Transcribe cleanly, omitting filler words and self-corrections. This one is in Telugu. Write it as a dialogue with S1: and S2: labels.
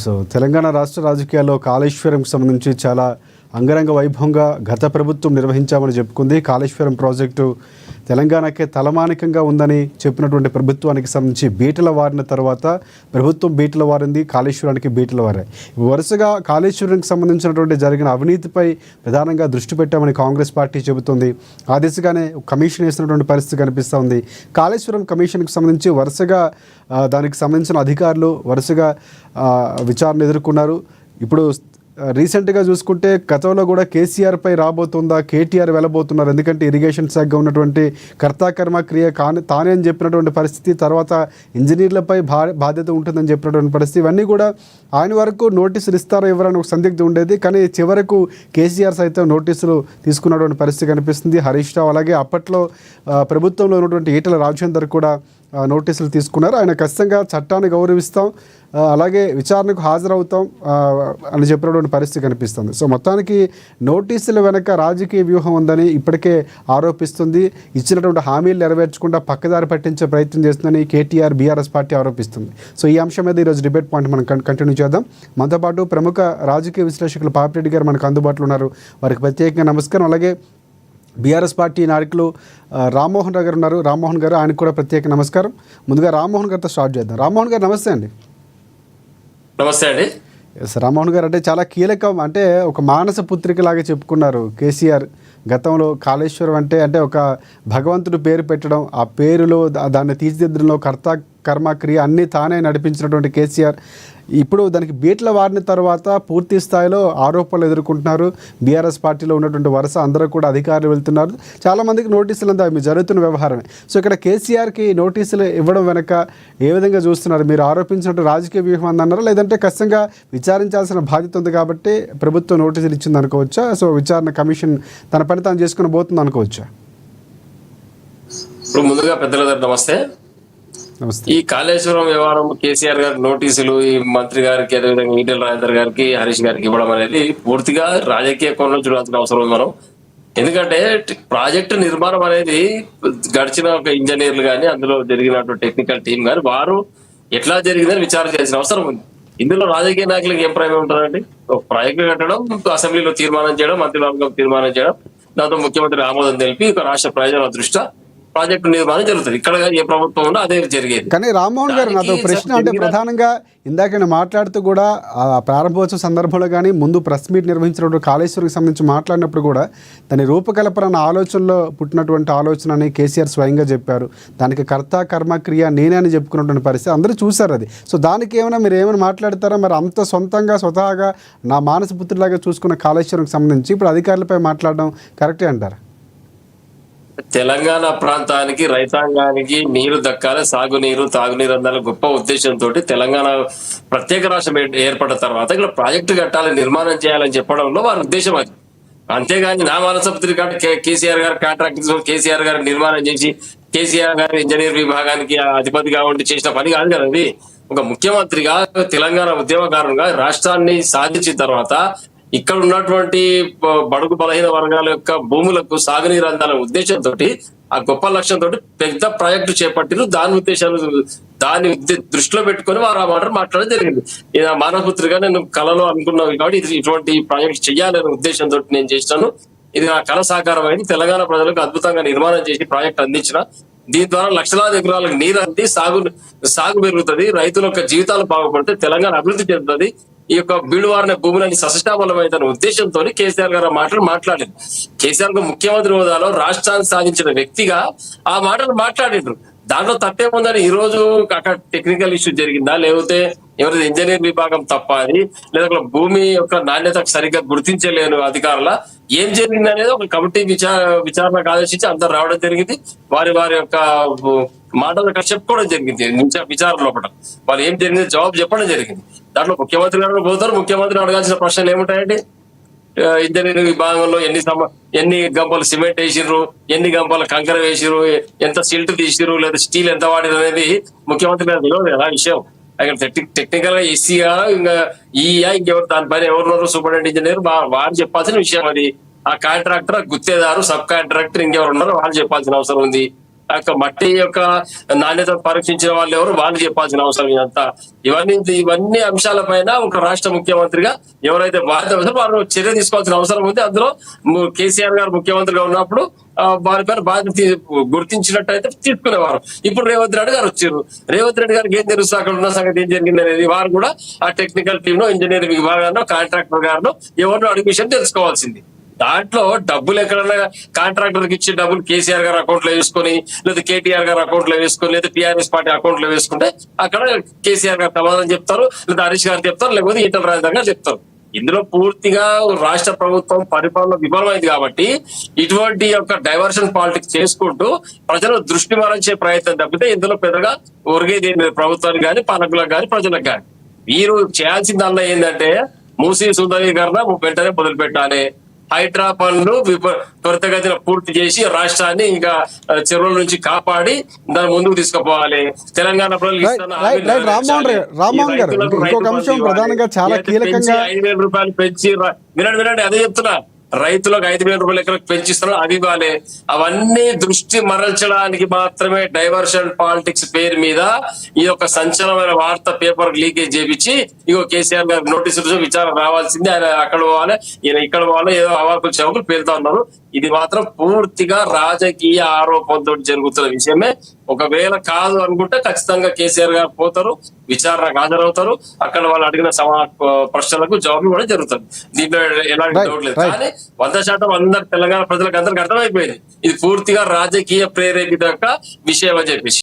S1: సో తెలంగాణ రాష్ట్ర రాజకీయాల్లో కాళేశ్వరంకి సంబంధించి చాలా అంగరంగ వైభవంగా గత ప్రభుత్వం నిర్వహించామని చెప్పుకుంది. కాళేశ్వరం ప్రాజెక్టు తెలంగాణకే తలమానికంగా ఉందని చెప్పినటువంటి ప్రభుత్వానికి సంబంధించి బీటల వారిన తర్వాత ప్రభుత్వం బీటల వారింది, కాళేశ్వరానికి బీటల వారాయి. వరుసగా కాళేశ్వరానికి సంబంధించినటువంటి జరిగిన అవినీతిపై ప్రధానంగా దృష్టి పెట్టామని కాంగ్రెస్ పార్టీ చెబుతుంది. ఆ దిశగానే కమిషన్ వేసినటువంటి పరిస్థితి కనిపిస్తూ ఉంది. కాళేశ్వరం కమిషన్కి సంబంధించి వరుసగా దానికి సంబంధించిన అధికారులు వరుసగా విచారణ ఎదుర్కొన్నారు. ఇప్పుడు రీసెంట్గా చూసుకుంటే గతంలో కూడా కేసీఆర్పై రాబోతుందా, కేటీఆర్ వెళ్ళబోతున్నారు. ఎందుకంటే ఇరిగేషన్ శాఖగా ఉన్నటువంటి కర్తాకర్మ క్రియ తానే అని చెప్పినటువంటి పరిస్థితి, తర్వాత ఇంజనీర్లపై బాధ్యత ఉంటుందని చెప్పినటువంటి పరిస్థితి, ఇవన్నీ కూడా ఆయన వరకు నోటీసులు ఇస్తారో ఎవరైనా ఒక సందిగ్ధం ఉండేది. కానీ చివరకు కేసీఆర్ సైతం నోటీసులు తీసుకున్నటువంటి పరిస్థితి కనిపిస్తుంది. హరీష్ రావు అలాగే అప్పట్లో ప్రభుత్వంలో ఉన్నటువంటి ఈటల రాజేందర్ కూడా నోటీసులు తీసుకున్నారు. ఆయన ఖచ్చితంగా చట్టాన్ని గౌరవిస్తాం, అలాగే విచారణకు హాజరవుతాం అని చెప్పినటువంటి పరిస్థితి కనిపిస్తుంది. సో మొత్తానికి నోటీసుల వెనక రాజకీయ వ్యూహం ఉందని ఇప్పటికే ఆరోపిస్తుంది. ఇచ్చినటువంటి హామీలు నెరవేర్చకుండా పక్కదారి పట్టించే ప్రయత్నం చేస్తుందని కేటీఆర్ బీఆర్ఎస్ పార్టీ ఆరోపిస్తుంది. సో ఈ అంశం మీద ఈరోజు డిబేట్ పాయింట్ మనం కంటిన్యూ చేద్దాం. మనతో పాటు ప్రముఖ రాజకీయ విశ్లేషకులు పాపిరెడ్డి గారు మనకు అందుబాటులో ఉన్నారు. వారికి ప్రత్యేకంగా నమస్కారం. అలాగే బీఆర్ఎస్ పార్టీ నాయకులు రామ్మోహన్ రావు గారు ఉన్నారు. రామ్మోహన్ గారు, ఆయనకు కూడా ప్రత్యేక నమస్కారం. ముందుగా రామ్మోహన్ గారితో స్టార్ట్ చేద్దాం. రామ్మోహన్ గారు నమస్తే అండి.
S2: నమస్తే అండి.
S1: ఎస్ రామ్మోహన్ గారు, అంటే చాలా కీలకం, అంటే ఒక మానస పుత్రిక లాగా చెప్పుకున్నారు కేసీఆర్. గతంలో కాళేశ్వరం అంటే ఒక భగవంతుడు పేరు పెట్టడం, ఆ పేరులో దాన్ని తీర్చిదిద్దడంలో కర్మ క్రియ అన్నీ తానే నడిపించినటువంటి కేసీఆర్ ఇప్పుడు దానికి బీట్ల వారిన తర్వాత పూర్తి స్థాయిలో ఆరోపణలు ఎదుర్కొంటున్నారు. బీఆర్ఎస్ పార్టీలో ఉన్నటువంటి వరుస అందరూ కూడా అధికారులు వెళ్తున్నారు. చాలామందికి నోటీసులు అంతా మీ జరుగుతున్న వ్యవహారమే. సో ఇక్కడ కేసీఆర్కి నోటీసులు ఇవ్వడం వెనక ఏ విధంగా చూస్తున్నారు? మీరు ఆరోపించినట్టు రాజకీయ వ్యూహం అందన్నారా, లేదంటే ఖచ్చితంగా విచారించాల్సిన బాధ్యత ఉంది కాబట్టి ప్రభుత్వం నోటీసులు ఇచ్చింది అనుకోవచ్చా? సో విచారణ కమిషన్ తన పని తాను చేసుకుని పోతుంది అనుకోవచ్చా?
S2: ఇప్పుడు ముందుగా పెద్దలందరూ నమస్తే. ఈ కాళేశ్వరం వ్యవహారం కేసీఆర్ గారి నోటీసులు ఈ మంత్రి గారికి, అదేవిధంగా ఈటెల రాజేందర్ గారికి, హరీష్ గారికి ఇవ్వడం అనేది పూర్తిగా రాజకీయ కోణంలో చూడాల్సిన అవసరం ఉంది మనం. ఎందుకంటే ప్రాజెక్టు నిర్మాణం అనేది గడిచిన ఒక ఇంజనీర్లు కానీ, అందులో జరిగినటువంటి టెక్నికల్ టీం కానీ వారు ఎట్లా జరిగిందని విచారణ చేయాల్సిన అవసరం ఉంది. ఇందులో రాజకీయ నాయకులకు ఏం ప్రయోజనం ఉంటుందండి? ఒక ప్రాజెక్టు కట్టడం, అసెంబ్లీలో తీర్మానం చేయడం, మంత్రివర్గం తీర్మానం చేయడం, దాంతో ముఖ్యమంత్రి ఆమోదం తెలిపి ఒక రాష్ట్ర ప్రయోజనాల దృష్ట్యా ప్రాజెక్టు నిర్మాణం జరుగుతుంది. ఇక్కడ ఏ ప్రభుత్వం ఉందో అదే జరిగేది.
S1: కానీ రామ్మోహన్ గారు, నాతో ప్రశ్న, అంటే ప్రధానంగా ఇందాక నేను మాట్లాడుతూ కూడా ప్రారంభోత్సవ సందర్భంలో కానీ ముందు ప్రెస్ మీట్ నిర్వహించినప్పుడు కాళేశ్వరికి సంబంధించి మాట్లాడినప్పుడు కూడా దాని రూపకల్పన అన్న ఆలోచనలో పుట్టినటువంటి ఆలోచన అని కేసీఆర్ స్వయంగా చెప్పారు. దానికి కర్త కర్మ క్రియ నేనే అని చెప్పుకున్నటువంటి పరిస్థితి అందరూ చూశారు అది. సో దానికి ఏమైనా మీరు ఏమైనా మాట్లాడతారా? మరి అంత స్వతహాగా నా మానస పుత్రులాగా చూసుకున్న కాళేశ్వరంకి సంబంధించి ఇప్పుడు అధికారులపై మాట్లాడడం కరెక్టే అంటారా?
S2: తెలంగాణ ప్రాంతానికి, రైతాంగానికి నీరు దక్కాలి, సాగునీరు, తాగునీరు అందాల గొప్ప ఉద్దేశంతో తెలంగాణ ప్రత్యేక రాష్ట్రం ఏర్పడిన తర్వాత ఇక్కడ ప్రాజెక్టు కట్టాలి, నిర్మాణం చేయాలని చెప్పడంలో వారి ఉద్దేశం అది. అంతేగాని నా మనసపుత్రిక కేసీఆర్ గారు కాంట్రాక్ట్ తీసుకొని కేసీఆర్ గారు నిర్మాణం చేసి కేసీఆర్ గారు ఇంజనీర్ విభాగానికి అధిపతిగా ఉండి చేసిన పని కాదు కదా అది. ఒక ముఖ్యమంత్రిగా, తెలంగాణ ఉద్యమకారులుగా రాష్ట్రాన్ని సాధించిన తర్వాత ఇక్కడ ఉన్నటువంటి బడుగు బలహీన వర్గాల యొక్క భూములకు సాగునీరు అందాల ఉద్దేశంతో, ఆ గొప్ప లక్ష్యంతో పెద్ద ప్రాజెక్టు చేపట్టిరు. దాన్ని దృష్టిలో పెట్టుకుని వారు ఆ మాట మాట్లాడడం జరిగింది. మానవపుత్రిగా నేను కళలో అనుకున్నాను కాబట్టి ఇటువంటి ప్రాజెక్టు చేయాలనే ఉద్దేశంతో నేను చేసినాను. ఇది నా కళ సాకారం అయింది. తెలంగాణ ప్రజలకు అద్భుతంగా నిర్మాణం చేసి ప్రాజెక్టు అందించిన. దీని ద్వారా లక్షలాది ఎకరాలకు నీరు అంది, సాగు పెరుగుతుంది, రైతుల యొక్క జీవితాలు బాగుపడితే తెలంగాణ అభివృద్ధి చెందుతుంది. ఈ యొక్క బీడువారిన భూములని సస్యశ్యామలమైన ఉద్దేశంతో కేసీఆర్ గారు మాట్లాడారు. కేసీఆర్ గారు ముఖ్యమంత్రి హోదాలో రాష్ట్రాన్ని సాధించిన వ్యక్తిగా ఆ మాటలు మాట్లాడిండ్రు. దాంట్లో తప్పేముందని ఈ రోజు అక్కడ టెక్నికల్ ఇష్యూ జరిగిందా, లేకపోతే ఎవరైతే ఇంజనీర్ విభాగం తప్ప అది, లేదా భూమి యొక్క నాణ్యత సరిగ్గా గుర్తించలేని అధికారుల ఏం జరిగింది అనేది ఒక కమిటీ విచారణకు ఆదేశించి అందరు రావడం జరిగింది. వారి యొక్క మాటలు అక్కడ చెప్పుకోవడం జరిగింది. విచారణ లోపల వాళ్ళు ఏం జరిగింది జవాబు చెప్పడం జరిగింది. దాంట్లో ముఖ్యమంత్రి గారు పోతారు. ముఖ్యమంత్రిని అడగాల్సిన ప్రశ్నలు ఏముంటాయండి? ఇంజనీరింగ్ విభాగంలో ఎన్ని గంపలు సిమెంట్ వేసిర్రు, ఎన్ని గంపల కంకర వేసిర్రు, ఎంత సిల్ట్ తీసిర్రు, లేదా స్టీల్ ఎంత వాడిరు అనేది ముఖ్యమంత్రి గారు తెలియదు కదా విషయం. అక్కడ టెక్నికల్ గా ఎస్సీగా, ఇంకా ఈయా, ఇంకెవరు దానిపైన ఎవరున్నారు సూపరింటెండెంట్ ఇంజనీర్, వారు చెప్పాల్సిన విషయం అది. ఆ కాంట్రాక్టర్, గుత్తేదారు, సబ్ కాంట్రాక్టర్ ఇంకెవరు ఉన్నారో వాళ్ళు చెప్పాల్సిన అవసరం ఉంది. ఆ యొక్క మట్టి యొక్క నాణ్యతను పరీక్షించిన వాళ్ళు ఎవరు, వాళ్ళు చెప్పాల్సిన అవసరం ఇదంతా. ఇవన్నీ అంశాలపైన ఒక రాష్ట్ర ముఖ్యమంత్రిగా ఎవరైతే బాధ్యత ఉందో వారు చర్య తీసుకోవాల్సిన అవసరం ఉంది. అందులో కేసీఆర్ గారు ముఖ్యమంత్రిగా ఉన్నప్పుడు వారిపైన బాధ్యత గుర్తించినట్టయితే తీసుకునేవారు. ఇప్పుడు రేవంత్ రెడ్డి గారు వచ్చారు. రేవంత్ రెడ్డి గారికి ఏం తెలుసు అక్కడ ఉన్న సంగతి ఏం జరిగింది అనేది? వారు కూడా ఆ టెక్నికల్ టీమ్ లో, ఇంజనీరింగ్ విభాగాల్లో, కాంట్రాక్టర్ గారిలో ఎవరినో అడిగి విషయం తెలుసుకోవాల్సింది. దాంట్లో డబ్బులు ఎక్కడన్నా కాంట్రాక్టర్ కి ఇచ్చే డబ్బులు కేసీఆర్ గారి అకౌంట్ లో వేసుకొని, లేదా కేటీఆర్ గారి అకౌంట్ లో వేసుకొని, లేదా టీఆర్ఎస్ పార్టీ అకౌంట్ లో వేసుకుంటే అక్కడ కేసీఆర్ గారు సమాధానం చెప్తారు, లేదా హరీష్ గారు చెప్తారు, లేకపోతే ఈటల రాజేందర్ గారు చెప్తారు. ఇందులో పూర్తిగా రాష్ట్ర ప్రభుత్వం పరిపాలన విఫలమైంది కాబట్టి ఇటువంటి యొక్క డైవర్షన్ పాలిటిక్స్ చేసుకుంటూ ప్రజలు దృష్టి మరల్చే ప్రయత్నం తప్పితే ఇందులో పెద్దగా ఒరిగేది ప్రభుత్వానికి కానీ, పాలకులకు కానీ, ప్రజలకు కానీ. వీరు చేయాల్సిందల్లా ఏంటంటే మూసీ సుందరీకరణ వెంటనే మొదలు పెట్టాలి. హైడ్రా పనులు త్వరితగతిన పూర్తి చేసి రాష్ట్రాన్ని ఇంకా చెరువుల నుంచి కాపాడి దాన్ని ముందుకు తీసుకుపోవాలి. తెలంగాణ
S1: రామ్మోహన్ గారు ఇంకొక అంశం ప్రధానంగా చాలా కీలకంగా
S2: 5,000 రూపాయలు పెంచి వినండి అదే చెప్తున్నా, రైతులకు 5,000 రూపాయలు ఎకరకు పెంచిస్తున్నారు, అది ఇవ్వాలి. అవన్నీ దృష్టి మరల్చడానికి మాత్రమే డైవర్షన్ పాలిటిక్స్ పేరు మీద ఈ యొక్క సంచలనమైన వార్త పేపర్ లీకేజ్ చేపించి ఇగో కేసీఆర్ గారికి నోటీసులు విచారణ రావాల్సింది, ఆయన అక్కడ పోవాలి, ఈయన ఇక్కడ పోవాలి, ఏదో అవాకులు చౌకులు పేరుతా ఉన్నారు. ఇది మాత్రం పూర్తిగా రాజకీయ ఆరోపణతో జరుగుతున్న విషయమే. ఒకవేళ కాదు అనుకుంటే ఖచ్చితంగా కేసీఆర్ గారు పోతారు, విచారణకు హాజరవుతారు, అక్కడ వాళ్ళు అడిగిన ప్రశ్నలకు జవాబు కూడా జరుగుతుంది. దీంట్లో ఎలాంటి డౌట్ లేదు. కానీ 100% అందరు తెలంగాణ ప్రజలకు అందరికి అర్థమైపోయింది ఇది పూర్తిగా రాజకీయ ప్రేరేపిత విషయం అని చెప్పేసి.